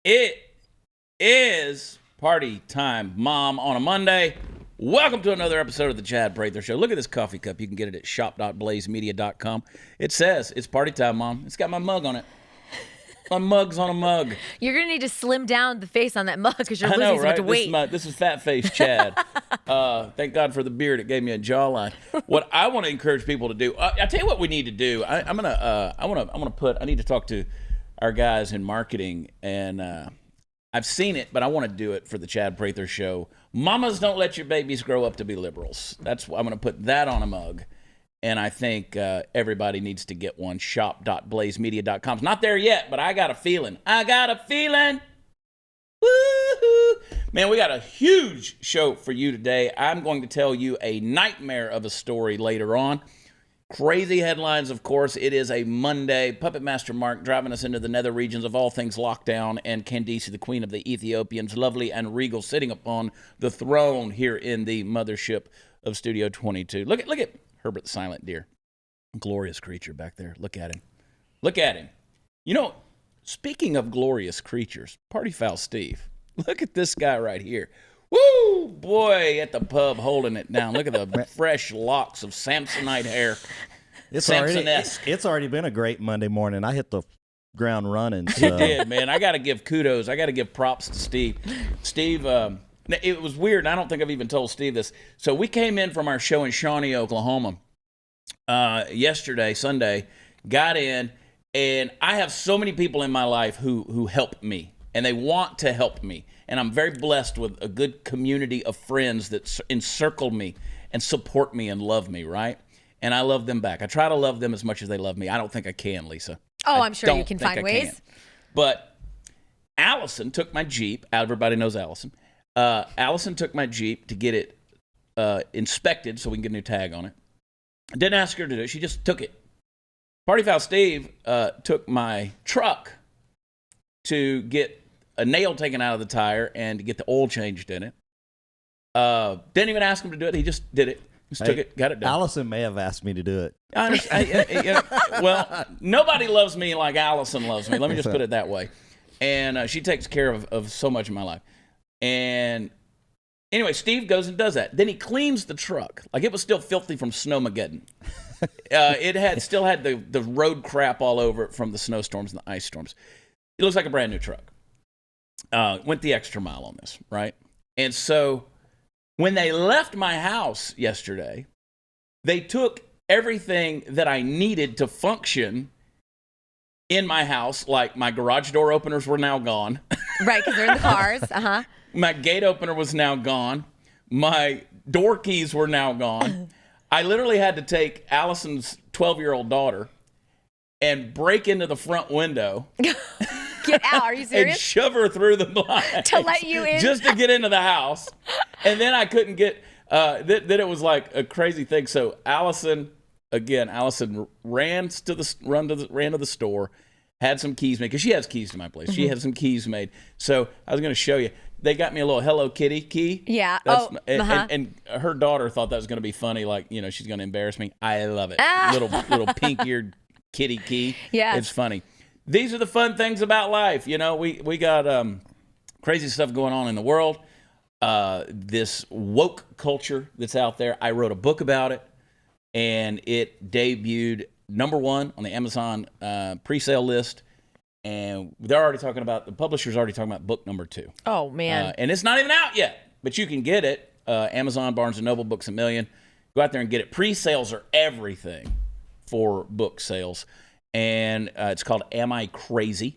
It is party time, Mom, on a Monday. Welcome to another episode of the Chad Prather Show. Look at this coffee cup. You can get it at shop.blazemedia.com. It says, it's party time, Mom. It's got my mug on it. My mug's on a mug. You're going to need to slim down the face on that mug because you're losing so right? much weight. This is fat face Chad. Thank God for the beard. It gave me a jawline. What I want to encourage people to do, I'll tell you what we need to do. I need to talk to our guys in marketing, and I've seen it, but I want to do it for the Chad Prather Show. Mamas, don't let your babies grow up to be liberals. That's why I'm going to put that on a mug. And I think everybody needs to get one. Shop.blazemedia.com. It's not there yet, but I got a feeling. Woo-hoo. Man, we got a huge show for you today. I'm going to tell you a nightmare of a story later on. Crazy headlines, of course. It is a Monday. Puppet Master Mark driving us into the nether regions of all things lockdown, and Candice, the queen of the Ethiopians, lovely and regal, sitting upon the throne here in the mothership of Studio 22. Look at Herbert the Silent Deer. Glorious creature back there. Look at him. Look at him. You know, speaking of glorious creatures, Party Foul Steve. Look at this guy right here. Woo! Boy, at the pub holding it down. Look at the fresh locks of Samsonite hair. It's already been a great Monday morning. I hit the ground running. So. It did, man. I got to give kudos. I got to give props to Steve. Steve, it was weird. I don't think I've even told Steve this. So we came in from our show in Shawnee, Oklahoma, yesterday, Sunday, got in, and I have so many people in my life who help me, and they want to help me. And I'm very blessed with a good community of friends that encircle me and support me and love me, right? And I love them back. I try to love them as much as they love me. I don't think I can, Lisa. Oh, I'm sure you can find ways. But Allison took my Jeep. Everybody knows Allison. Allison took my Jeep to get it inspected so we can get a new tag on it. I didn't ask her to do it. She just took it. Party Foul Steve took my truck to get a nail taken out of the tire and to get the oil changed in it. Didn't even ask him to do it. He just did it. Just took it, got it done. Allison may have asked me to do it. Well, nobody loves me like Allison loves me. Let me just put it that way. And she takes care of so much in my life. And anyway, Steve goes and does that. Then he cleans the truck. Like it was still filthy from Snowmageddon. It still had the road crap all over it from the snowstorms and the ice storms. It looks like a brand new truck. Went the extra mile on this, right? And so when they left my house yesterday, they took everything that I needed to function in my house, like my garage door openers were now gone. Right, because they're in the cars. Uh-huh. My gate opener was now gone. My door keys were now gone. I literally had to take Allison's 12-year-old daughter and break into the front window. Get out. Are you serious? And shove her through the blinds. To let you in? Just to get into the house. And then I couldn't get, then it was like a crazy thing. So Allison ran to the store, had some keys made, because she has keys to my place. She has some keys made. So I was going to show you. They got me a little Hello Kitty key. Yeah. And her daughter thought that was going to be funny, like, she's going to embarrass me. I love it. Little pink-eared kitty key. Yeah. It's funny. These are the fun things about life. We got crazy stuff going on in the world. This woke culture that's out there. I wrote a book about it, and it debuted #1 on the Amazon pre-sale list. And the publisher's already talking about book #2. Oh, man. And it's not even out yet, but you can get it. Amazon, Barnes & Noble, Books A Million. Go out there and get it. Pre-sales are everything for book sales. And it's called Am I Crazy?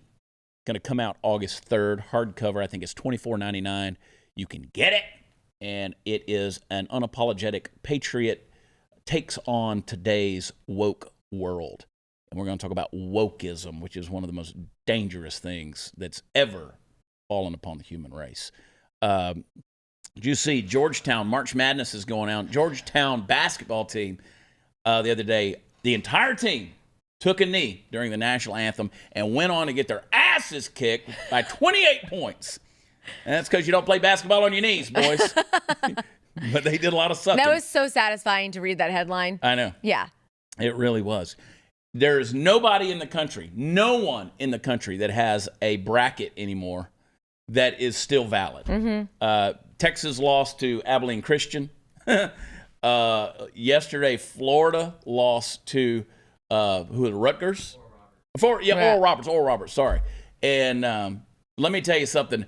Going to come out August 3rd. Hardcover, I think it's $24.99. You can get it. And it is an unapologetic patriot, takes on today's woke world. And we're going to talk about wokeism, which is one of the most dangerous things that's ever fallen upon the human race. Did you see Georgetown, March Madness is going on. Georgetown basketball team the other day, the entire team took a knee during the national anthem and went on to get their asses kicked by 28 points. And that's because you don't play basketball on your knees, boys. But they did a lot of sucking. That was so satisfying to read that headline. I know. Yeah. It really was. There is nobody in the country, no one in the country that has a bracket anymore that is still valid. Texas lost to Abilene Christian. Yesterday, Florida lost to who is it, Rutgers? Oral Roberts. Sorry. And let me tell you something.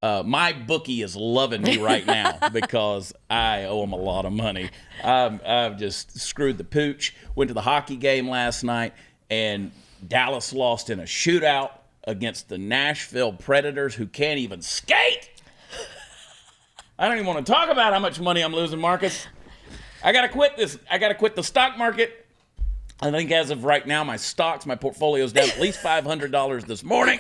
My bookie is loving me right now because I owe him a lot of money. I've just screwed the pooch. Went to the hockey game last night, and Dallas lost in a shootout against the Nashville Predators, who can't even skate. I don't even want to talk about how much money I'm losing, Marcus. I got to quit this. I got to quit the stock market. I think as of right now, my portfolio is down at least $500 this morning.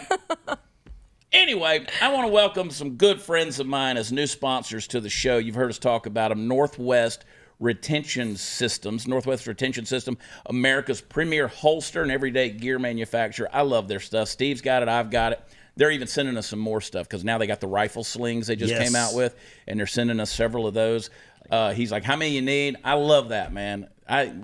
Anyway, I want to welcome some good friends of mine as new sponsors to the show. You've heard us talk about them. Northwest Retention Systems. Northwest Retention System, America's premier holster and everyday gear manufacturer. I love their stuff. Steve's got it. I've got it. They're even sending us some more stuff because now they got the rifle slings they just came out with, and they're sending us several of those. He's like, how many you need? I love that, man.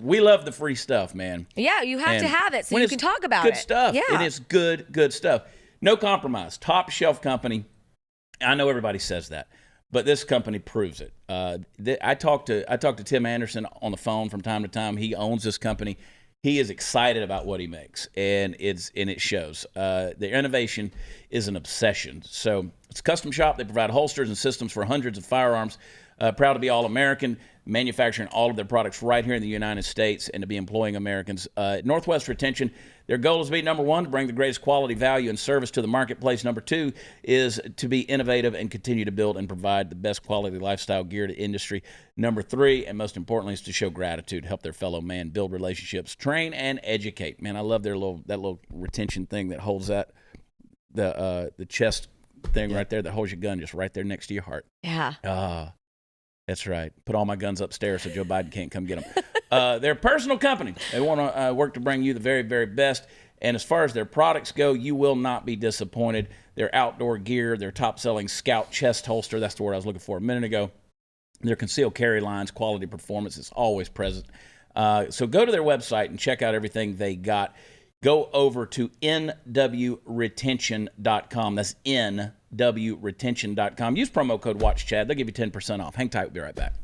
We love the free stuff, man. Yeah, you have to have it so you can talk about it. Good stuff. Yeah. It is good stuff. No compromise. Top shelf company. I know everybody says that, but this company proves it. I talk to Tim Anderson on the phone from time to time. He owns this company. He is excited about what he makes, and it shows. The innovation is an obsession. So it's a custom shop. They provide holsters and systems for hundreds of firearms. Proud to be all-American, manufacturing all of their products right here in the United States and to be employing Americans. Northwest Retention, their goal is to be, number one, to bring the greatest quality, value, and service to the marketplace. Number two is to be innovative and continue to build and provide the best quality lifestyle gear to industry. Number three, and most importantly, is to show gratitude, help their fellow man, build relationships, train, and educate. Man, I love that little retention thing that holds the chest thing right there that holds your gun just right there next to your heart. Yeah. That's right. Put all my guns upstairs so Joe Biden can't come get them. They're a personal company. They want to work to bring you the very, very best. And as far as their products go, you will not be disappointed. Their outdoor gear, their top-selling Scout chest holster, that's the word I was looking for a minute ago. Their concealed carry lines, quality performance is always present. So go to their website and check out everything they got. Go over to nwretention.com. That's nwretention.com. Use promo code WatchChad. They'll give you 10% off. Hang tight. We'll be right back.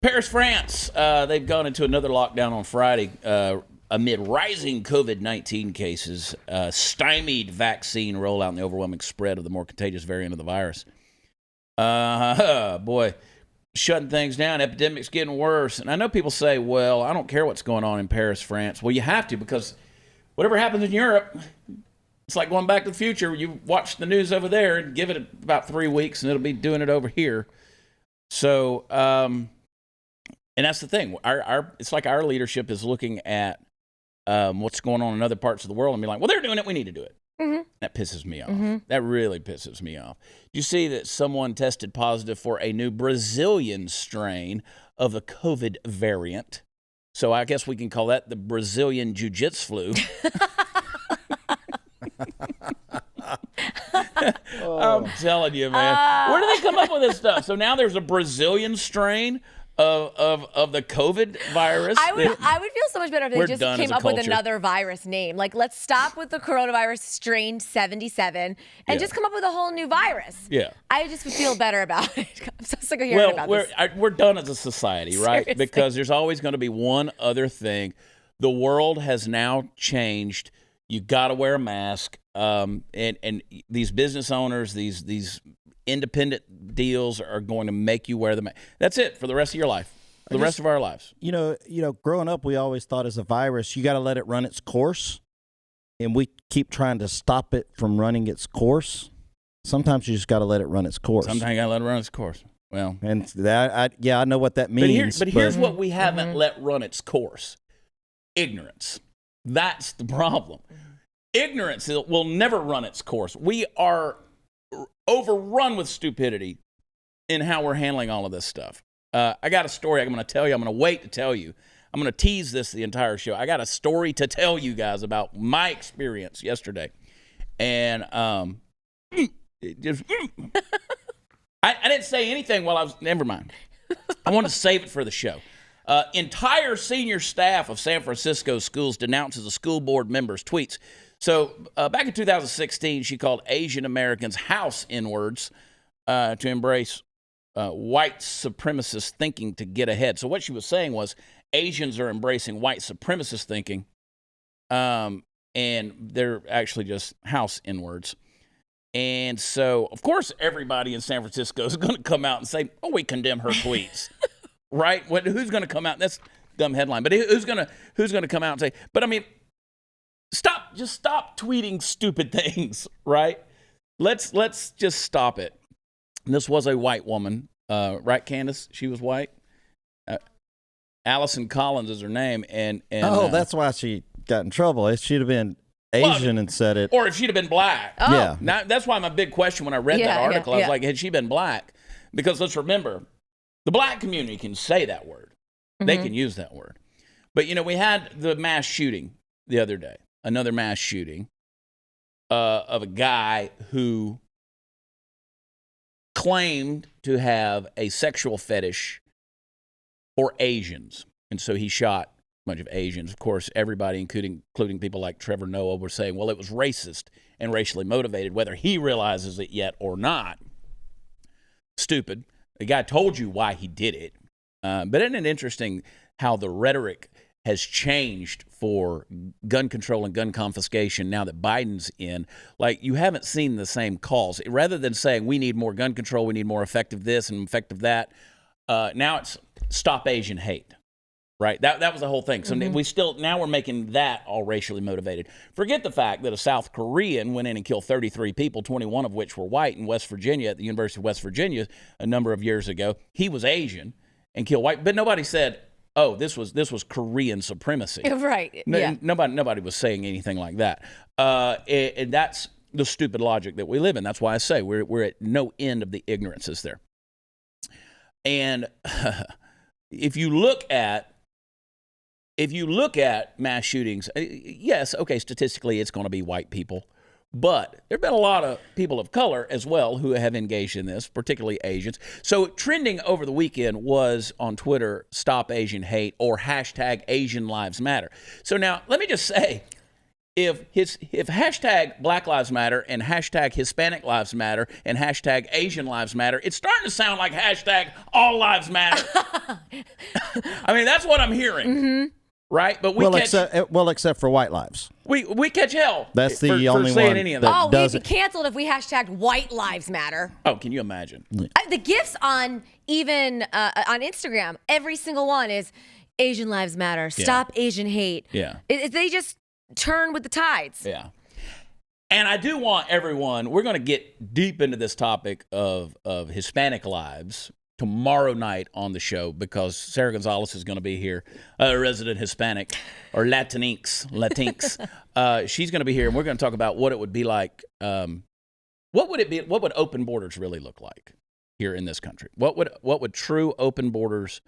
Paris, France. They've gone into another lockdown on Friday. Amid rising COVID-19 cases, stymied vaccine rollout and the overwhelming spread of the more contagious variant of the virus. Boy, shutting things down. Epidemic's getting worse. And I know people say, well, I don't care what's going on in Paris, France. Well, you have to, because whatever happens in Europe, it's like going back to the future. You watch the news over there and give it about 3 weeks, and it'll be doing it over here. So, and that's the thing. It's like our leadership is looking at what's going on in other parts of the world and be like, well, they're doing it, we need to do it. Mm-hmm. That pisses me off. Mm-hmm. That really pisses me off. You see that someone tested positive for a new Brazilian strain of the COVID variant. So I guess we can call that the Brazilian Jiu-Jitsu flu. I'm telling you, man. Where do they come up with this stuff? So now there's a Brazilian strain of the COVID virus. I would feel so much better if they just came up with another virus name. Like, let's stop with the coronavirus strain 77 and just come up with a whole new virus. Yeah. I just would feel better about it. I'm so sick of hearing about this. We're done as a society, right? Seriously. Because there's always going to be one other thing. The world has now changed. You got to wear a mask. And these business owners, these independent deals are going to make you wear the mask. That's it for the rest of your life, the rest of our lives. You know, growing up, we always thought as a virus, you got to let it run its course, and we keep trying to stop it from running its course. Sometimes you just got to let it run its course. Sometimes you got to let it run its course. Well, and that, I know what that means. But here's what we haven't let run its course: ignorance. That's the problem. Ignorance will never run its course. We are overrun with stupidity in how we're handling all of this stuff. I got a story I'm going to tell you. I'm going to wait to tell you. I'm going to tease this the entire show. I got a story to tell you guys about my experience yesterday. And it just I didn't say anything while I was. Never mind. I want to save it for the show. Entire senior staff of San Francisco schools denounces a school board member's tweets. So back in 2016, she called Asian Americans house N-words to embrace white supremacist thinking to get ahead. So what she was saying was Asians are embracing white supremacist thinking, and they're actually just house N-words. And so, of course, everybody in San Francisco is going to come out and say, "Oh, we condemn her tweets." Right? Who's going to come out? That's a dumb headline. But who's going to come out and say? But I mean, just stop tweeting stupid things, right? Let's just stop it. And this was a white woman, right, Candace? She was white. Allison Collins is her name, and that's why she got in trouble. It should have been Asian and said it. Or if she'd have been black. Oh. Yeah. Now, that's why my big question when I read that article, I was like, had she been black? Because let's remember, the black community can say that word. Mm-hmm. They can use that word. But, we had the mass shooting the other day, another mass shooting of a guy who claimed to have a sexual fetish for Asians. And so he shot bunch of Asians. Of course, everybody, including people like Trevor Noah, were saying, well, it was racist and racially motivated, whether he realizes it yet or not. Stupid. The guy told you why he did it. But isn't it interesting how the rhetoric has changed for gun control and gun confiscation now that Biden's in? Like, you haven't seen the same calls. Rather than saying we need more gun control, we need more effective this and effective that, now it's stop Asian hate. Right, that was the whole thing. So now we're making that all racially motivated. Forget the fact that a South Korean went in and killed 33 people, 21 of which were white in West Virginia at the University of West Virginia a number of years ago. He was Asian and killed white, but nobody said, "Oh, this was Korean supremacy." Right? Yeah. Nobody was saying anything like that. And that's the stupid logic that we live in. That's why I say we're at no end of the ignorances there. And if you look at mass shootings, yes, okay, statistically it's going to be white people, but there have been a lot of people of color as well who have engaged in this, particularly Asians. So trending over the weekend was on Twitter, Stop Asian Hate or hashtag Asian Lives Matter. So now let me just say, if hashtag Black Lives Matter and hashtag Hispanic Lives Matter and hashtag Asian Lives Matter, it's starting to sound like hashtag All Lives Matter. I mean, that's what I'm hearing. Mm-hmm. Right, but except for white lives, we catch hell. That's the only for saying one any of that. We'd be canceled if we hashtagged White Lives Matter. Oh, can you imagine? The gifs on even on Instagram, every single one is Asian Lives Matter. Stop Asian hate. Yeah, they just turn with the tides. Yeah, and I do want everyone. We're going to get deep into this topic of Hispanic lives tomorrow night on the show because Sarah Gonzalez is going to be here, a resident Hispanic or Latinx. She's going to be here, and we're going to talk about what it would be like. What would open borders really look like here in this country? What would true open borders?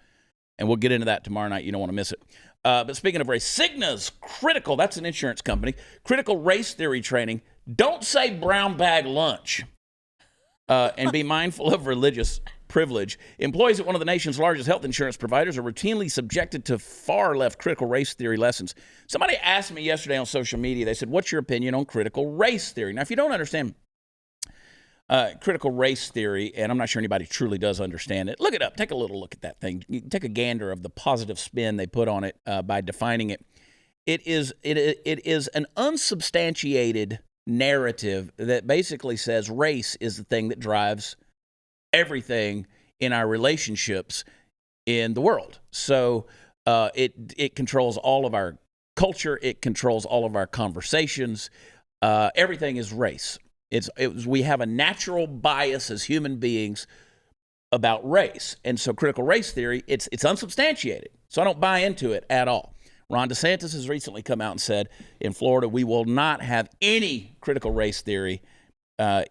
And we'll get into that tomorrow night. You don't want to miss it. But speaking of race, Cigna's critical. That's an insurance company. Critical race theory training. Don't say brown bag lunch, and be mindful of religious privilege. Employees at one of the nation's largest health insurance providers are routinely subjected to far-left critical race theory lessons. Somebody asked me yesterday on social media, they said, what's your opinion on critical race theory? Now, if you don't understand critical race theory, and I'm not sure anybody truly does understand it, look it up. Take a little look at that thing. You can take a gander of the positive spin they put on it by defining it. It is an unsubstantiated narrative that basically says race is the thing that drives everything in our relationships in the world. So it controls all of our culture. It controls all of our conversations. Everything is race. We have a natural bias as human beings about race. And so critical race theory, it's unsubstantiated. So I don't buy into it at all. Ron DeSantis has recently come out and said in Florida, we will not have any critical race theory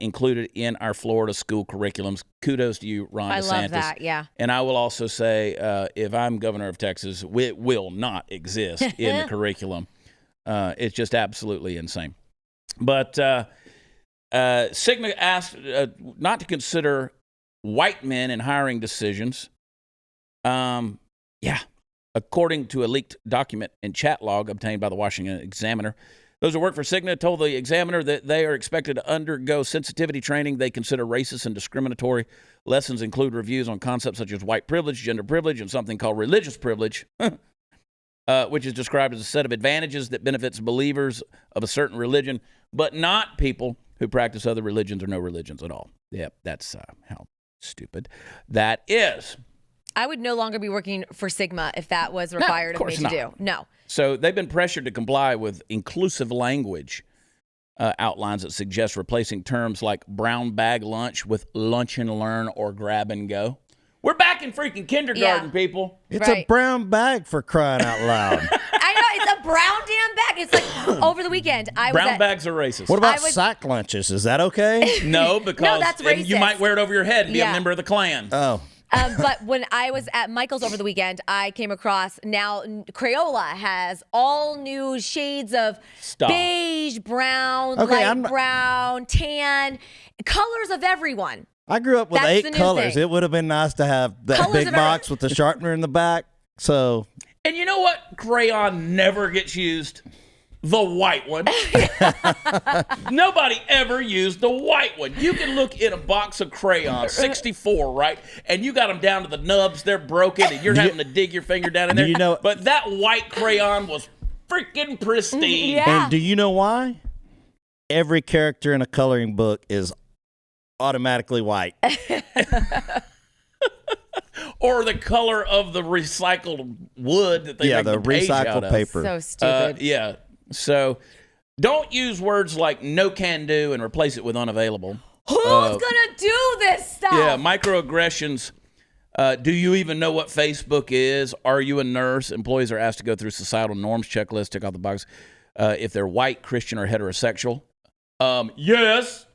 included in our Florida school curriculums. Kudos to you, Ron DeSantis. I love that, yeah. And I will also say, if I'm governor of Texas, it will not exist in the curriculum. It's just absolutely insane. But Cigna asked not to consider white men in hiring decisions. According to a leaked document and chat log obtained by the Washington Examiner, those who work for Cigna told the Examiner that they are expected to undergo sensitivity training they consider racist and discriminatory. Lessons include reviews on concepts such as white privilege, gender privilege, and something called religious privilege, which is described as a set of advantages that benefits believers of a certain religion, but not people who practice other religions or no religions at all. Yep, that's how stupid that is. I would no longer be working for Sigma if that was required of me to do. No. So they've been pressured to comply with inclusive language outlines that suggest replacing terms like brown bag lunch with lunch and learn or grab and go. We're back in freaking kindergarten, people. It's a brown bag, for crying out loud. I know, it's a brown damn bag. It's like over the weekend. Brown bags are racist. What about sack lunches? Is that okay? No, because no, that's racist. You might wear it over your head and be a member of the Klan. Oh. But when I was at Michael's over the weekend, I came across now Crayola has all new shades of beige, brown, light brown, tan, colors of everyone. I grew up with 8 colors. It would have been nice to have that big box with the sharpener in the back. So, and you know what crayon never gets used? The white one. Nobody ever used the white one. You can look in a box of crayons, 64, right? And you got them down to the nubs. They're broken, and you're having to dig your finger down in there. But that white crayon was freaking pristine. Yeah. And do you know why? Every character in a coloring book is automatically white. Or the color of the recycled wood that they make the page out of. recycled paper. So stupid. So don't use words like no can do and replace it with unavailable. Who's going to do this stuff? Yeah, microaggressions. Do you even know what Facebook is? Are you a nurse? Employees are asked to go through societal norms checklist, tick off the box. If they're white, Christian, or heterosexual. Yes.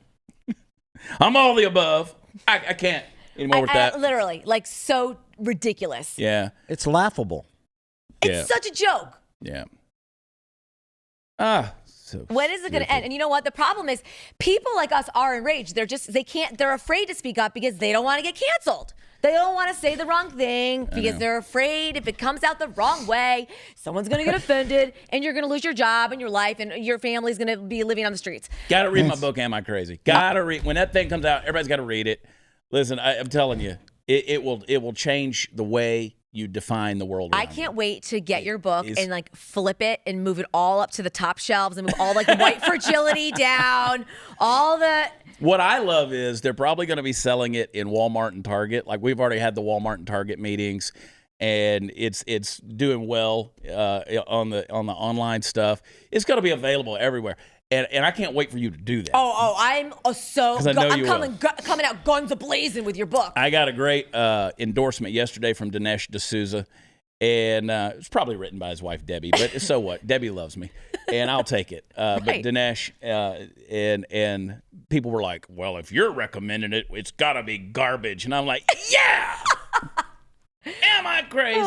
I'm all the above. I can't anymore with that. Literally, like so ridiculous. Yeah. It's laughable. It's such a joke. Yeah. So when is it going to end? And you know what? The problem is people like us are enraged. They're afraid to speak up because they don't want to get canceled. They don't want to say the wrong thing because they're afraid if it comes out the wrong way, someone's going to get offended and you're going to lose your job and your life and your family's going to be living on the streets. Got to read my book, Am I Crazy? Got to read. When that thing comes out, everybody's got to read it. Listen, I'm telling you, it will change the way you define the world. I can't wait to get your book and like flip it and move it all up to the top shelves and move all like the white fragility down, all the. What I love is they're probably going to be selling it in Walmart and Target. Like we've already had the Walmart and Target meetings, and it's doing well on the online stuff. It's going to be available everywhere. And I can't wait for you to do that. I'm coming out guns a-blazing with your book. I got a great endorsement yesterday from Dinesh D'Souza, and it's probably written by his wife, Debbie, but so what? Debbie loves me, and I'll take it. But Dinesh and people were like, well, if you're recommending it, it's got to be garbage. And I'm like, yeah! Am I crazy?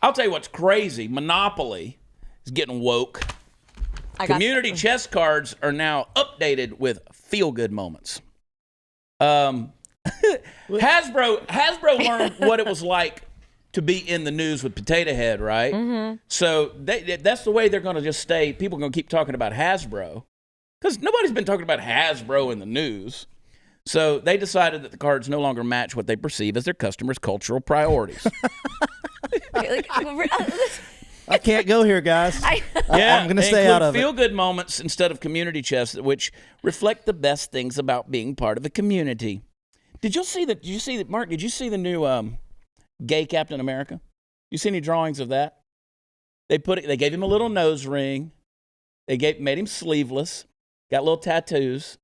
I'll tell you what's crazy. Monopoly is getting woke. Community chess cards are now updated with feel-good moments. Hasbro learned what it was like to be in the news with Potato Head, right? Mm-hmm. So that's the way they're going to just stay. People are going to keep talking about Hasbro because nobody's been talking about Hasbro in the news. So they decided that the cards no longer match what they perceive as their customers' cultural priorities. I can't go here, guys. I'm going to stay out of it. Feel-good moments instead of community chess, which reflect the best things about being part of the community. Did you see that, Mark? Did you see the new gay Captain America? You see any drawings of that? They gave him a little nose ring. Made him sleeveless. Got little tattoos,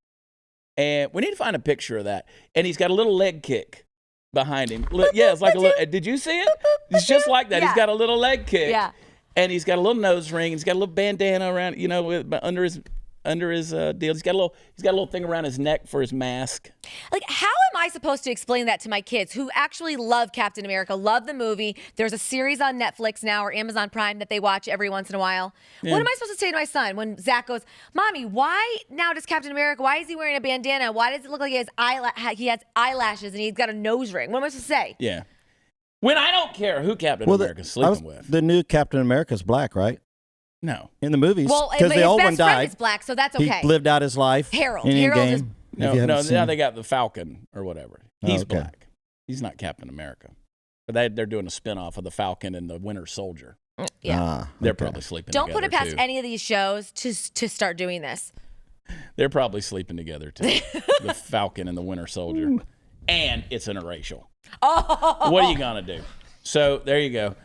and we need to find a picture of that. And he's got a little leg kick behind him. Yeah, it's like a little. Did you see it? It's just like that. Yeah. He's got a little leg kick. Yeah. And he's got a little nose ring. He's got a little bandana around, under his under his deal. He's got a little thing around his neck for his mask. Like, how am I supposed to explain that to my kids who actually love Captain America, love the movie? There's a series on Netflix now or Amazon Prime that they watch every once in a while. Yeah. What am I supposed to say to my son when Zach goes, Mommy, why now does Captain America, why is he wearing a bandana? Why does it look like he has eyelashes and he's got a nose ring? What am I supposed to say? Yeah. When I don't care who Captain America's sleeping with. The new Captain America's black, right? No. In the movies. Well, because the old one best friend died. is black, so that's okay. He lived out his life. Harold. In Harold is... Endgame, No, now they got the Falcon or whatever. He's okay. black. He's not Captain America. But they're doing a spinoff of the Falcon and the Winter Soldier. Yeah. They're probably sleeping Don't together, put it past too. any of these shows to start doing this. They're probably sleeping together, too. The Falcon and the Winter Soldier. And it's interracial. Oh! What are you going to do? So, there you go.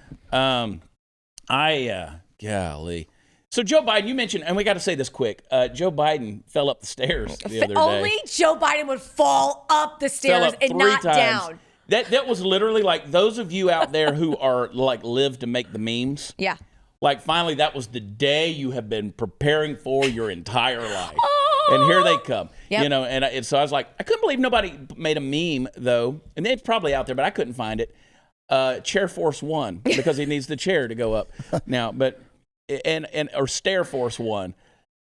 Golly. So, Joe Biden, you mentioned, and we got to say this quick. Joe Biden fell up the stairs the other day. Only Joe Biden would fall up the stairs and not down. That was literally like those of you out there who are like live to make the memes. Yeah. Like finally, that was the day you have been preparing for your entire life. And here they come. Yep. You know, and so I was like, I couldn't believe nobody made a meme though. And it's probably out there, but I couldn't find it. Chair Force One, because he needs the chair to go up now, but or Stair Force One.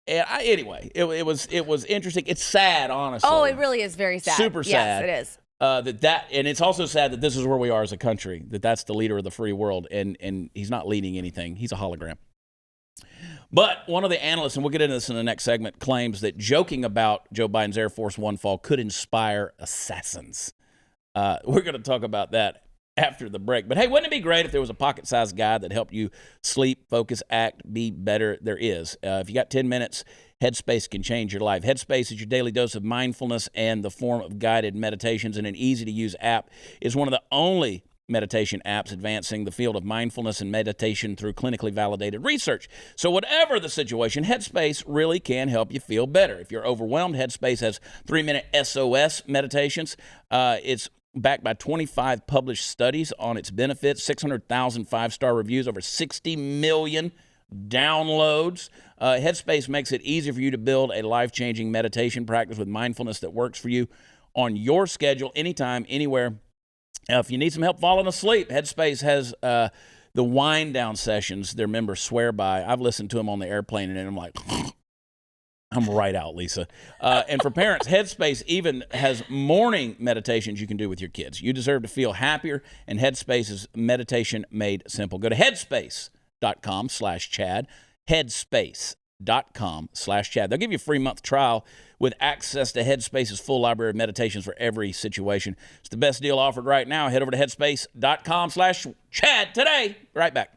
And anyway, it was interesting. It's sad, honestly. Oh, it really is very sad. Super sad. Yes, it is. And it's also sad that this is where we are as a country, that's the leader of the free world, and he's not leading anything. He's a hologram. But one of the analysts, and we'll get into this in the next segment, claims that joking about Joe Biden's Air Force One fall could inspire assassins. We're going to talk about that after the break. But hey, wouldn't it be great if there was a pocket-sized guide that helped you sleep, focus, act, be better? There is. If you got 10 minutes, Headspace can change your life. Headspace is your daily dose of mindfulness and the form of guided meditations, and an easy-to-use app is one of the only meditation apps advancing the field of mindfulness and meditation through clinically validated research. So whatever the situation, Headspace really can help you feel better. If you're overwhelmed, Headspace has 3-minute SOS meditations. It's backed by 25 published studies on its benefits, 600,000 5-star reviews, over 60 million downloads. Headspace makes it easy for you to build a life-changing meditation practice with mindfulness that works for you on your schedule, anytime, anywhere. If you need some help falling asleep, Headspace has the wind-down sessions their members swear by. I've listened to them on the airplane, and I'm like, I'm right out, Lisa. And for parents, Headspace even has morning meditations you can do with your kids. You deserve to feel happier, and Headspace is meditation made simple. Go to headspace.com/Chad, headspace.com/Chad. They'll give you a free month trial with access to Headspace's full library of meditations for every situation. It's the best deal offered right now. Head over to headspace.com/Chad today. Right back.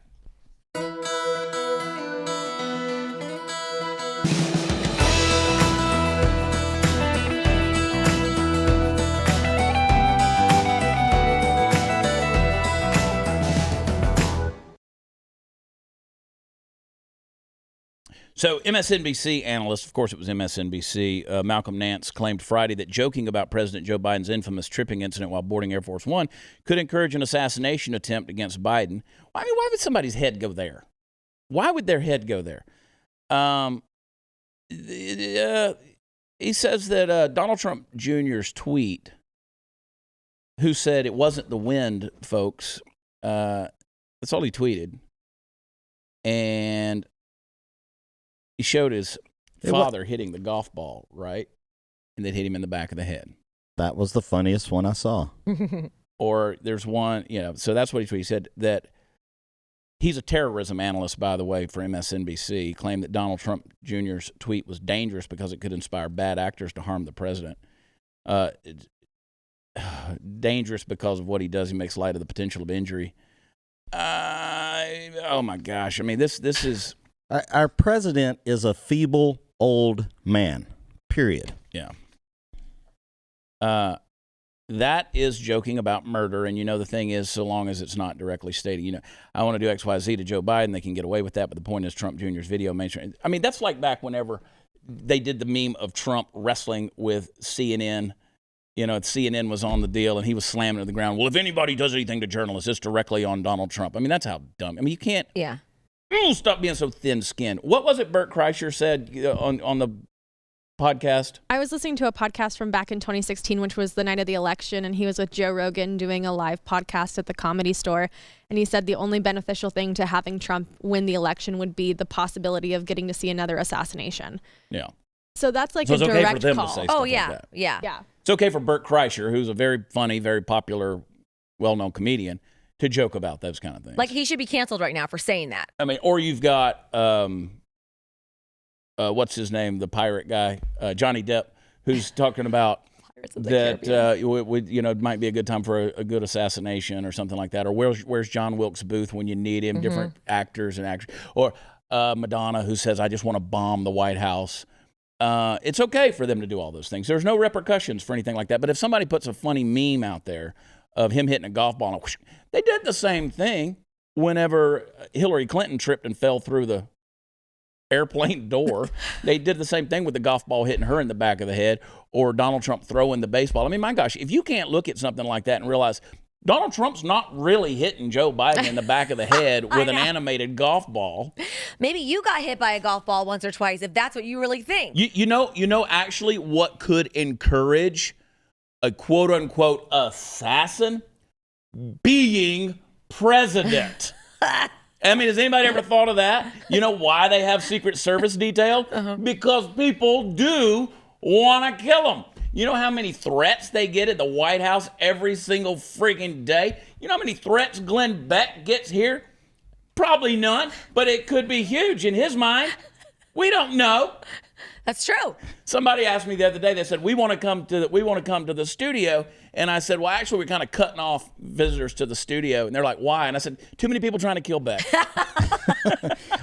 So MSNBC analyst, of course it was MSNBC, Malcolm Nance, claimed Friday that joking about President Joe Biden's infamous tripping incident while boarding Air Force One could encourage an assassination attempt against Biden. I mean, why would somebody's head go there? Why would their head go there? He says that Donald Trump Jr.'s tweet, who said it wasn't the wind, folks, that's all he tweeted. And he showed his father hitting the golf ball, right? And that hit him in the back of the head. That was the funniest one I saw. Or there's one, so that's what he tweeted. He said that he's a terrorism analyst, by the way, for MSNBC. He claimed that Donald Trump Jr.'s tweet was dangerous because it could inspire bad actors to harm the president. Dangerous because of what he does. He makes light of the potential of injury. Oh, my gosh. I mean, this is... Our president is a feeble old man, period. Yeah. That is joking about murder. And, the thing is, so long as it's not directly stated, I want to do X, Y, Z to Joe Biden. They can get away with that. But the point is Trump Jr.'s video mainstream. I mean, that's like back whenever they did the meme of Trump wrestling with CNN. CNN was on the deal and he was slamming to the ground. Well, if anybody does anything to journalists, it's directly on Donald Trump. I mean, that's how dumb. I mean, you can't. Yeah. Stop being so thin-skinned. What was it Bert Kreischer said on the podcast? I was listening to a podcast from back in 2016, which was the night of the election, and he was with Joe Rogan doing a live podcast at the Comedy Store, and he said the only beneficial thing to having Trump win the election would be the possibility of getting to see another assassination. Yeah. So that's like So a it's okay direct for them call. to say stuff Oh, like yeah. that. Yeah. It's okay for Bert Kreischer, who's a very funny, very popular, well-known comedian, to joke about those kind of things. Like, he should be canceled right now for saying that. I mean, or you've got, what's his name, the pirate guy, Johnny Depp, who's talking about that it might be a good time for a good assassination or something like that. Or where's John Wilkes Booth when you need him? Different actors and actors. Or Madonna, who says, I just want to bomb the White House. It's okay for them to do all those things. There's no repercussions for anything like that. But if somebody puts a funny meme out there of him hitting a golf ball, and they did the same thing whenever Hillary Clinton tripped and fell through the airplane door. They did the same thing with the golf ball hitting her in the back of the head, or Donald Trump throwing the baseball. I mean, my gosh, if you can't look at something like that and realize Donald Trump's not really hitting Joe Biden in the back of the head with an animated golf ball. Maybe you got hit by a golf ball once or twice, if that's what you really think. You know actually what could encourage a quote-unquote assassin? Being president. I mean, has anybody ever thought of that? You know why they have Secret Service detail? Because people do want to kill them. You know how many threats they get at the White House every single freaking day? You know how many threats Glenn Beck gets here? Probably none, but it could be huge in his mind. We don't know. That's true. Somebody asked me the other day, they said, we want to come to the studio. And I said, well, actually, we're kind of cutting off visitors to the studio. And they're like, why? And I said, too many people trying to kill Beck.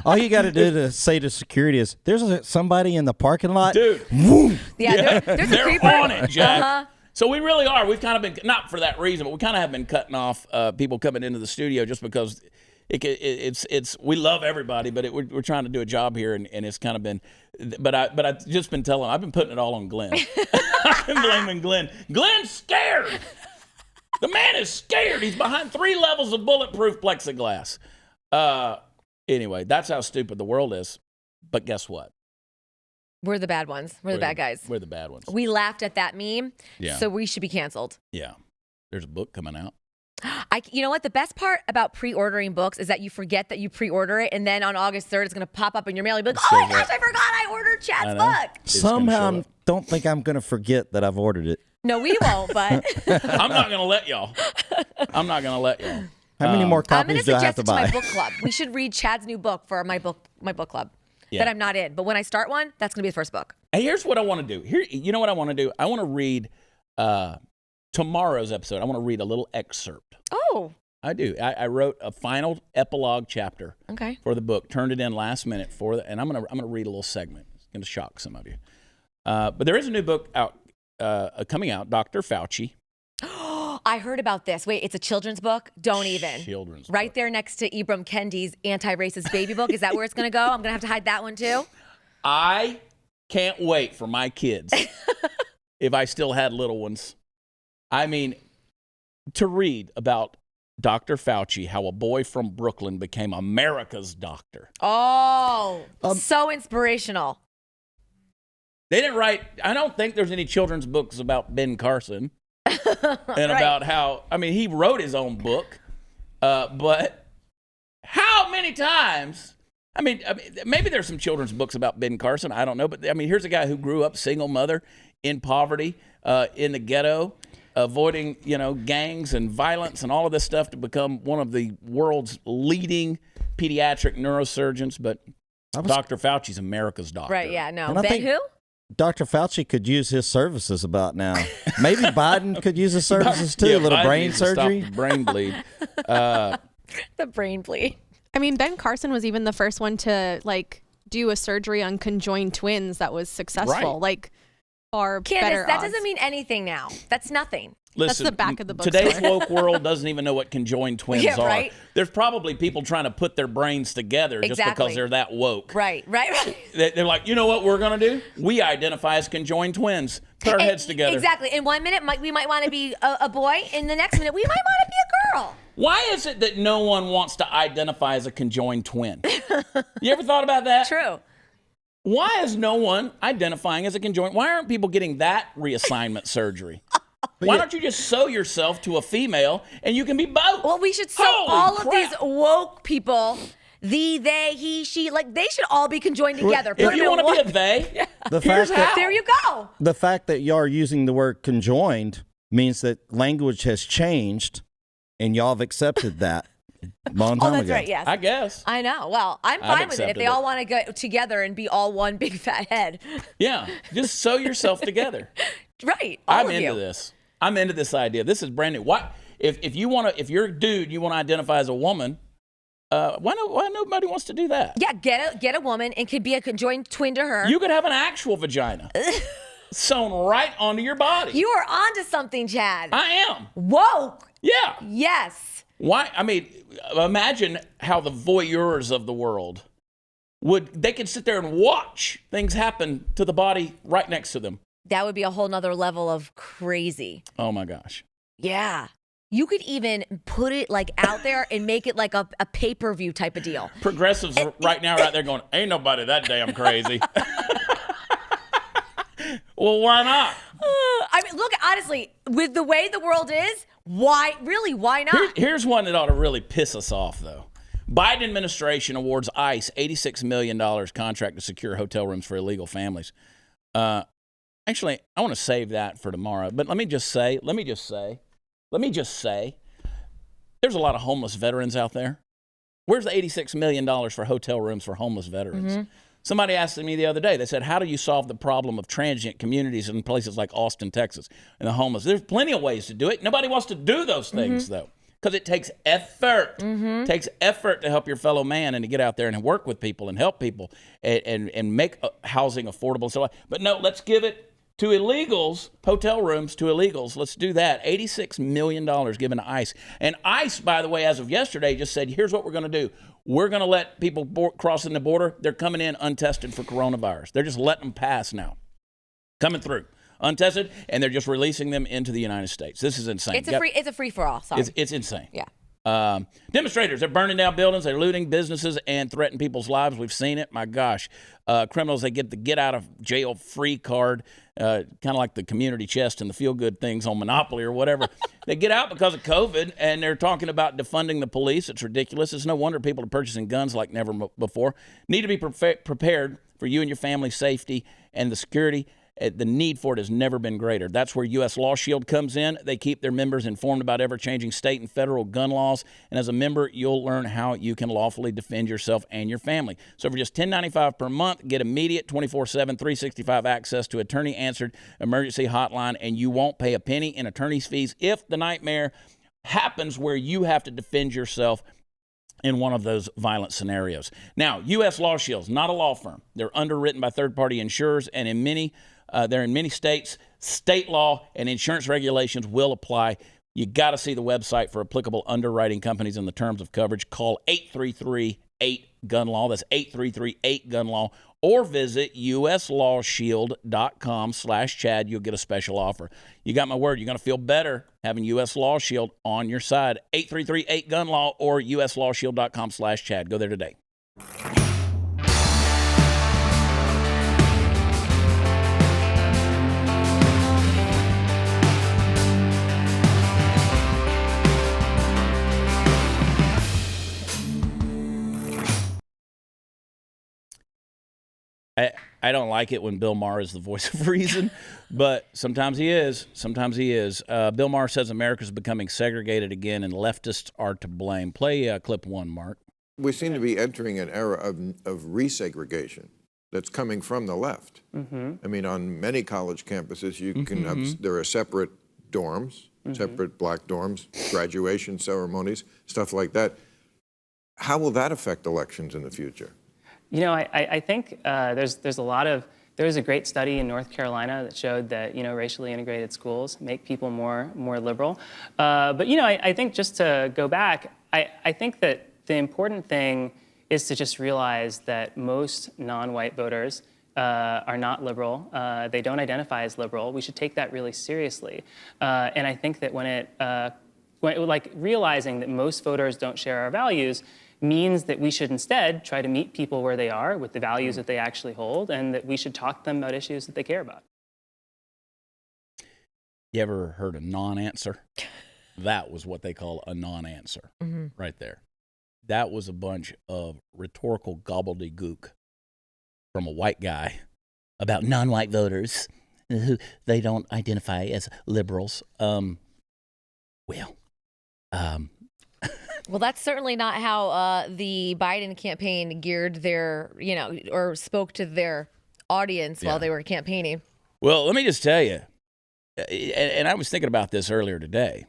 All you got to do to say to security is, there's somebody in the parking lot. Dude. Woo! Yeah, there's a They're creeper. on it, Jack. So we really are. We've kind of been, not for that reason, but we kind of have been cutting off people coming into the studio just because it's we love everybody, but we're trying to do a job here, and it's kind of been. But I've just been telling. I've been putting it all on Glenn. I've been blaming Glenn. Glenn's scared. The man is scared. He's behind 3 levels of bulletproof plexiglass. Anyway, that's how stupid the world is. But guess what? We're the bad ones. We're the bad guys. We're the bad ones. We laughed at that meme, Yeah. so we should be canceled. Yeah. There's a book coming out. You know what? The best part about pre-ordering books is that you forget that you pre-order it, and then on August 3rd, it's going to pop up in your mail. You'll be like, oh my gosh, I forgot I ordered Chad's book. Somehow, I don't think I'm going to forget that I've ordered it. No, we won't, but I'm not going to let y'all. How many more I'm going copies to do I have suggest to it to my buy? book club. We should read Chad's new book for my book club that I'm not in. But when I start one, that's going to be the first book. And here's what I want to do. You know what I want to do? I want to read tomorrow's episode. I want to read a little excerpt. Oh. I do. I wrote a final epilogue chapter for the book. Turned it in last minute and I'm gonna read a little segment. It's gonna shock some of you. But there is a new book out coming out. Dr. Fauci. I heard about this. Wait, it's a children's book? Don't even. Children's right book. there next to Ibram Kendi's anti-racist baby book. Is that where it's gonna go? I'm gonna have to hide that one too. I can't wait for my kids, if I still had little ones. I mean, to read about Dr. Fauci, how a boy from Brooklyn became America's doctor. Oh, so inspirational. They didn't write, I don't think there's any children's books about Ben Carson and about how, I mean, he wrote his own book, but how many times, I mean, maybe there's some children's books about Ben Carson, I don't know, but I mean, here's a guy who grew up single mother in poverty, in the ghetto, avoiding, gangs and violence and all of this stuff to become one of the world's leading pediatric neurosurgeons. But Dr. Fauci's America's doctor. Right, yeah, no. And I Ben think who? Dr. Fauci could use his services about now. Maybe Biden could use his services too. Yeah, a little Biden brain needs to stop surgery. the brain bleed. The brain bleed. I mean, Ben Carson was even the first one to do a surgery on conjoined twins that was successful. Right. Far Candace, better that odds. doesn't mean anything now. That's nothing. Listen, That's the back of the book. Today's woke world doesn't even know what conjoined twins are. Right? There's probably people trying to put their brains together just because they're that woke. Right. They're like, you know what we're going to do? We identify as conjoined twins. Put our heads together. Exactly. In 1 minute, we might want to be a boy. In the next minute, we might want to be a girl. Why is it that no one wants to identify as a conjoined twin? You ever thought about that? True. Why is no one identifying as a conjoined? Why aren't people getting that reassignment surgery? Why don't you just sew yourself to a female and you can be both? Well, we should sew Holy all crap. of these woke people. The, they, he, she, like they should all be conjoined together. If you want to be a they, The here's fact that- how. There you go. The fact that y'all are using the word conjoined means that language has changed, and y'all have accepted that long time Oh, that's ago. right. Yes. I guess. I know. Well, I'm I've fine with it. If accepted they it. all want to go together and be all one big fat head. Yeah, just sew yourself together. Right. All I'm of into you. this. I'm into this idea. This is brand new. Why? If you're a dude, you want to identify as a woman. Why nobody wants to do that? Yeah, get a woman and could be a conjoined twin to her. You could have an actual vagina sewn right onto your body. You are onto something, Chad. I am. Woke. Yeah. Yes. Why? I mean, imagine how the voyeurs of the world they could sit there and watch things happen to the body right next to them. That would be a whole nother level of crazy. Oh my gosh. Yeah. You could even put it like out there and make it like a pay-per-view type of deal. Progressives right now are out there going, ain't nobody that damn crazy. Well, why not? I mean, look, honestly, with the way the world is, why not? Here's one that ought to really piss us off, though. Biden administration awards ICE $86 million contract to secure hotel rooms for illegal families. Actually, I want to save that for tomorrow. But let me just say, there's a lot of homeless veterans out there. Where's the $86 million for hotel rooms for homeless veterans? Mm-hmm. Somebody asked me the other day, they said, how do you solve the problem of transient communities in places like Austin, Texas, and the homeless? There's plenty of ways to do it. Nobody wants to do those things, though, because it takes effort. It takes effort to help your fellow man and to get out there and work with people and help people and make housing affordable and so on. But no, let's give it to illegals, hotel rooms to illegals. Let's do that. $86 million given to ICE. And ICE, by the way, as of yesterday, just said, here's what we're going to do. We're going to let people crossing the border. They're coming in untested for coronavirus. They're just letting them pass now. Coming through. Untested, and they're just releasing them into the United States. This is insane. It's a free for all. Sorry. It's insane. Yeah. Demonstrators, they're burning down buildings, they're looting businesses, and threatening people's lives. We've seen it. My gosh. Criminals, they get the get out of jail free card, kind of like the community chest and the feel good things on Monopoly or whatever. They get out because of COVID, and they're talking about defunding the police. It's ridiculous. It's no wonder people are purchasing guns like never before. Need to be prepared for you and your family's safety and the security. The need for it has never been greater. That's where U.S. Law Shield comes in. They keep their members informed about ever-changing state and federal gun laws. And as a member, you'll learn how you can lawfully defend yourself and your family. So for just $10.95 per month, get immediate 24/7, 365 access to attorney-answered emergency hotline, and you won't pay a penny in attorney's fees if the nightmare happens where you have to defend yourself in one of those violent scenarios. Now, U.S. Law Shield's not a law firm. They're underwritten by third-party insurers, and they're in many states. State law and insurance regulations will apply. You got to see the website for applicable underwriting companies and the terms of coverage. Call 833-8-GUN-LAW. That's 833-8-GUN-LAW. Or visit uslawshield.com/Chad. You'll get a special offer. You got my word. You're going to feel better having U.S. Law Shield on your side. 833-8-GUN-LAW or uslawshield.com/Chad. Go there today. I don't like it when Bill Maher is the voice of reason, but sometimes he is. Bill Maher says America's becoming segregated again and leftists are to blame. Play clip 1, Mark. We seem to be entering an era of re-segregation that's coming from the left. I mean, on many college campuses, you can have, there are separate dorms, separate black dorms, graduation ceremonies, stuff like that. How will that affect elections in the future? You know, I think there's a great study in North Carolina that showed that, you know, racially integrated schools make people more liberal. But, you know, I think just to go back, I think that the important thing is to just realize that most non-white voters are not liberal. They don't identify as liberal. We should take that really seriously. And I think that like realizing that most voters don't share our values means that we should instead try to meet people where they are with the values that they actually hold, and that we should talk to them about issues that they care about. You ever heard a non-answer? That was what they call a non-answer right there. That was a bunch of rhetorical gobbledygook from a white guy about non-white voters who they don't identify as liberals. Well, that's certainly not how the Biden campaign geared their, or spoke to their audience while they were campaigning. Well, let me just tell you, and I was thinking about this earlier today.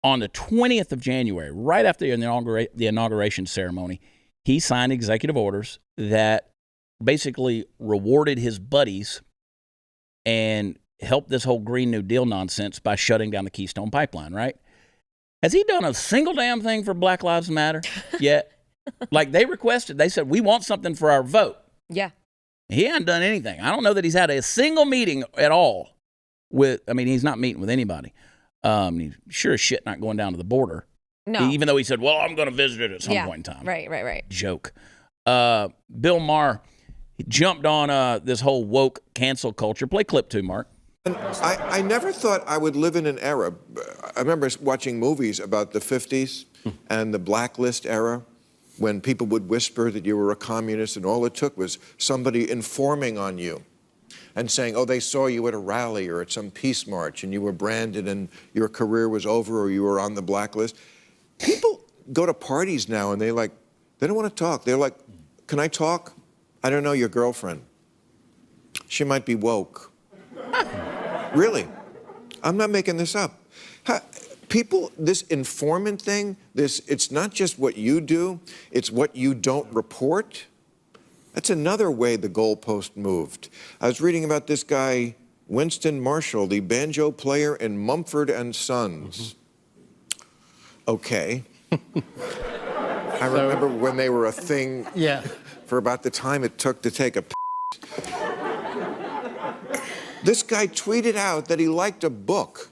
On the 20th of January, right after the inauguration ceremony, he signed executive orders that basically rewarded his buddies and helped this whole Green New Deal nonsense by shutting down the Keystone Pipeline, right? Has he done a single damn thing for Black Lives Matter yet? Like they requested, they said, we want something for our vote. Yeah. He hasn't done anything. I don't know that he's had a single meeting at all he's not meeting with anybody. He's sure as shit not going down to the border. No. Even though he said, well, I'm going to visit it at some point in time. Right. Joke. Bill Maher jumped on this whole woke cancel culture. Play clip 2, Mark. I never thought I would live in an era. I remember watching movies about the 50s and the blacklist era when people would whisper that you were a communist and all it took was somebody informing on you and saying, oh, they saw you at a rally or at some peace march and you were branded and your career was over or you were on the blacklist. People go to parties now and they don't want to talk. They're like, can I talk? I don't know your girlfriend. She might be woke. Really? I'm not making this up. People, this informant thing, it's not just what you do, it's what you don't report. That's another way the goalpost moved. I was reading about this guy, Winston Marshall, the banjo player in Mumford and Sons. Okay. I remember when they were a thing for about the time it took to take a This guy tweeted out that he liked a book.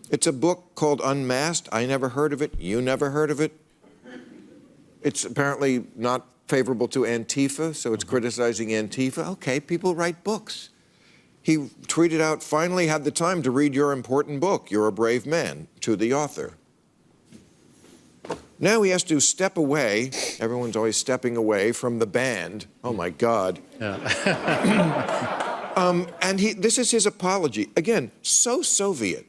It's a book called Unmasked. I never heard of it. You never heard of it. It's apparently not favorable to Antifa, so it's criticizing Antifa. Okay, people write books. He tweeted out, finally had the time to read your important book, You're a Brave Man, to the author. Now he has to step away. Everyone's always stepping away from the band. Oh, my God. And this is his apology. Again, so Soviet.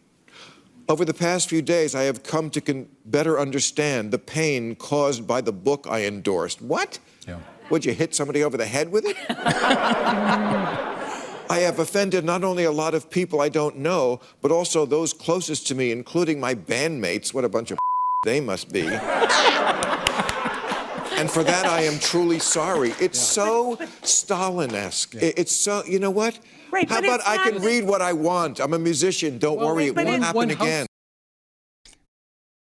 Over the past few days, I have come to better understand the pain caused by the book I endorsed. What? Yeah. Would you hit somebody over the head with it? I have offended not only a lot of people I don't know, but also those closest to me, including my bandmates. What a bunch of they must be. And for that, I am truly sorry. It's so Stalin-esque. It's so, you know what? Right, how about I can read what I want? I'm a musician. Don't worry, it won't happen again.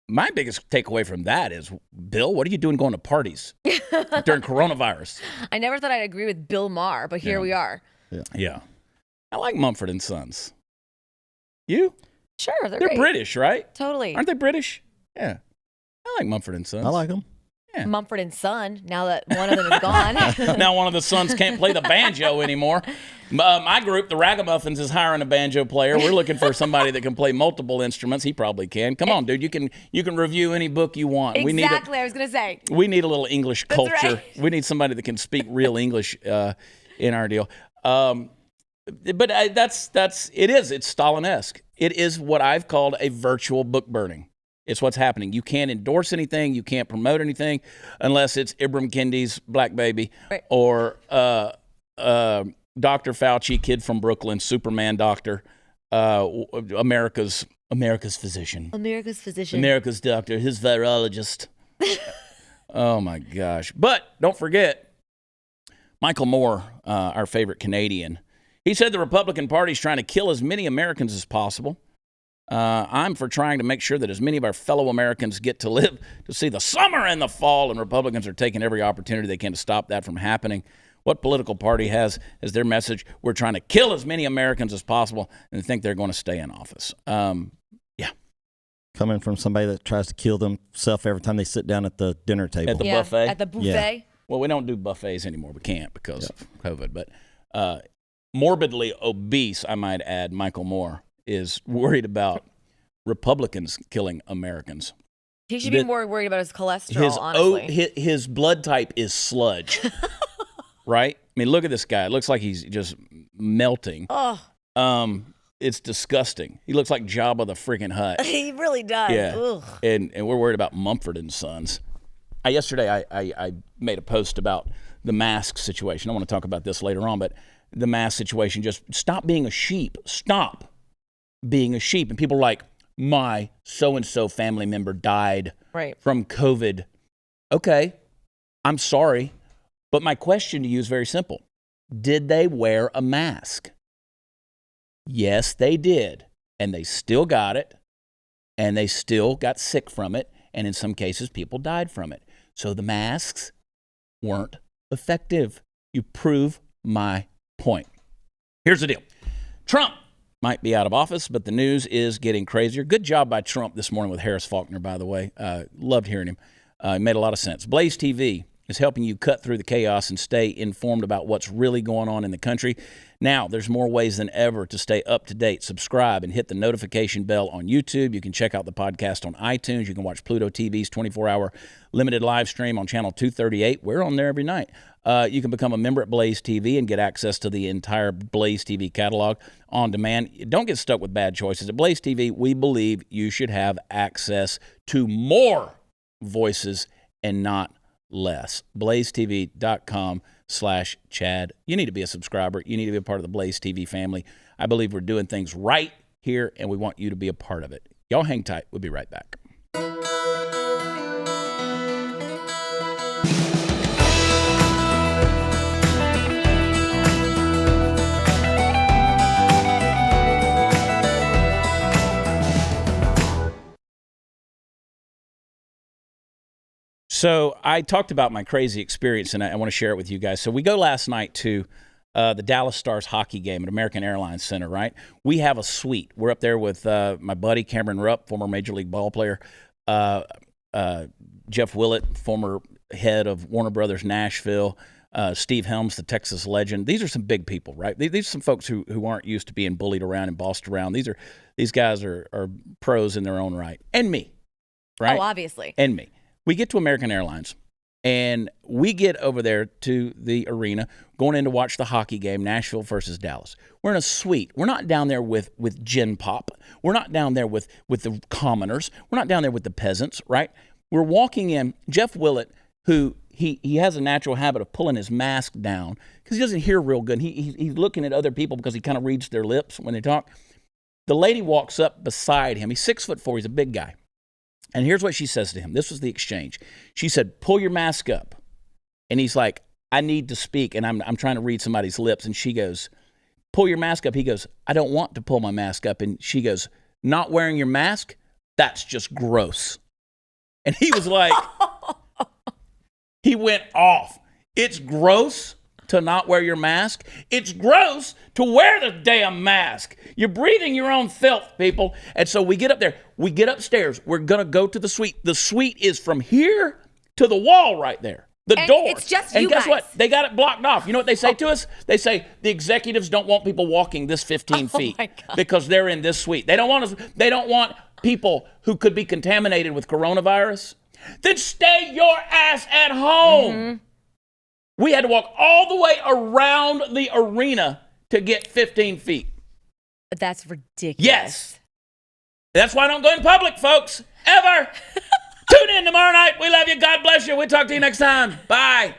My biggest takeaway from that is, Bill, what are you doing going to parties during coronavirus? I never thought I'd agree with Bill Maher, but here we are. Yeah. I like Mumford and Sons. You? Sure, they're great. British, right? Totally. Aren't they British? Yeah. I like Mumford and Sons. I like them. Yeah. Mumford and Son, now that one of them is gone. Now one of the sons can't play the banjo anymore. My group, the Ragamuffins, is hiring a banjo player. We're looking for somebody that can play multiple instruments. He probably can. Come on, dude. You can review any book you want. Exactly, I was going to say. We need a little English culture. Right. We need somebody that can speak real English in our deal. But it's Stalin-esque. It is what I've called a virtual book burning. It's what's happening. You can't endorse anything. You can't promote anything unless it's Ibram Kendi's Black Baby or Dr. Fauci, kid from Brooklyn, Superman doctor, America's physician. America's physician. America's doctor, his virologist. Oh, my gosh. But don't forget, Michael Moore, our favorite Canadian, he said the Republican Party is trying to kill as many Americans as possible. I'm for trying to make sure that as many of our fellow Americans get to live to see the summer and the fall, and Republicans are taking every opportunity they can to stop that from happening. What political party has as their message, we're trying to kill as many Americans as possible and think they're going to stay in office? Yeah. Coming from somebody that tries to kill themselves every time they sit down at the dinner table. At the buffet? At the buffet. Yeah. Well, we don't do buffets anymore. We can't because of COVID. But morbidly obese, I might add, Michael Moore is worried about Republicans killing Americans. He should be more worried about his cholesterol, honestly. His blood type is sludge, right? I mean, look at this guy. It looks like he's just melting. Oh. It's disgusting. He looks like Jabba the freaking Hutt. He really does. Yeah. Ugh. And we're worried about Mumford and Sons. Yesterday, I made a post about the mask situation. I want to talk about this later on, but the mask situation, just stop being a sheep. Stop being a sheep. And people are like, my so-and-so family member died from COVID. Okay, I'm sorry. But my question to you is very simple. Did they wear a mask? Yes, they did. And they still got it. And they still got sick from it. And in some cases, people died from it. So the masks weren't effective. You prove my point. Here's the deal. Trump might be out of office, but the news is getting crazier. Good job by Trump this morning with Harris Faulkner, by the way. Loved hearing him. It made a lot of sense. Blaze TV is helping you cut through the chaos and stay informed about what's really going on in the country. Now, there's more ways than ever to stay up to date. Subscribe and hit the notification bell on YouTube. You can check out the podcast on iTunes. You can watch Pluto TV's 24-hour limited live stream on channel 238. We're on there every night. You can become a member at Blaze TV and get access to the entire Blaze TV catalog on demand. Don't get stuck with bad choices. At Blaze TV, we believe you should have access to more voices and not less. BlazeTV.com/Chad. You need to be a subscriber. You need to be a part of the Blaze TV family. I believe we're doing things right here, and we want you to be a part of it. Y'all hang tight. We'll be right back. So I talked about my crazy experience, and I want to share it with you guys. So we go last night to the Dallas Stars hockey game at American Airlines Center, right? We have a suite. We're up there with my buddy Cameron Rupp, former Major League ball player, Jeff Willett, former head of Warner Brothers Nashville, Steve Helms, the Texas legend. These are some big people, right? These are some folks who aren't used to being bullied around and bossed around. These guys are pros in their own right. And me, right? Oh, obviously. And me. We get to American Airlines, and we get over there to the arena, going in to watch the hockey game, Nashville versus Dallas. We're in a suite. We're not down there with Gen Pop. We're not down there with the commoners. We're not down there with the peasants, right? We're walking in. Jeff Willett, who he has a natural habit of pulling his mask down because he doesn't hear real good. He's looking at other people because he kind of reads their lips when they talk. The lady walks up beside him. He's 6'4". He's a big guy. And here's what she says to him. This was the exchange. She said, pull your mask up. And he's like, I need to speak. And I'm trying to read somebody's lips. And she goes, pull your mask up. He goes, I don't want to pull my mask up. And she goes, not wearing your mask? That's just gross. And he was like, he went off. It's gross to not wear your mask. It's gross to wear the damn mask. You're breathing your own filth, people. And so we get up there. We get upstairs. We're going to go to the suite. The suite is from here to the wall right there. The door. It's just and you guess guys. what? They got it blocked off. You know what they say to us? They say the executives don't want people walking this 15 feet my God. because they're in this suite. They don't want people who could be contaminated with coronavirus. Then stay your ass at home. Mm-hmm. We had to walk all the way around the arena to get 15 feet. That's ridiculous. Yes. That's why I don't go in public, folks, ever. Tune in tomorrow night. We love you. God bless you. We'll talk to you next time. Bye.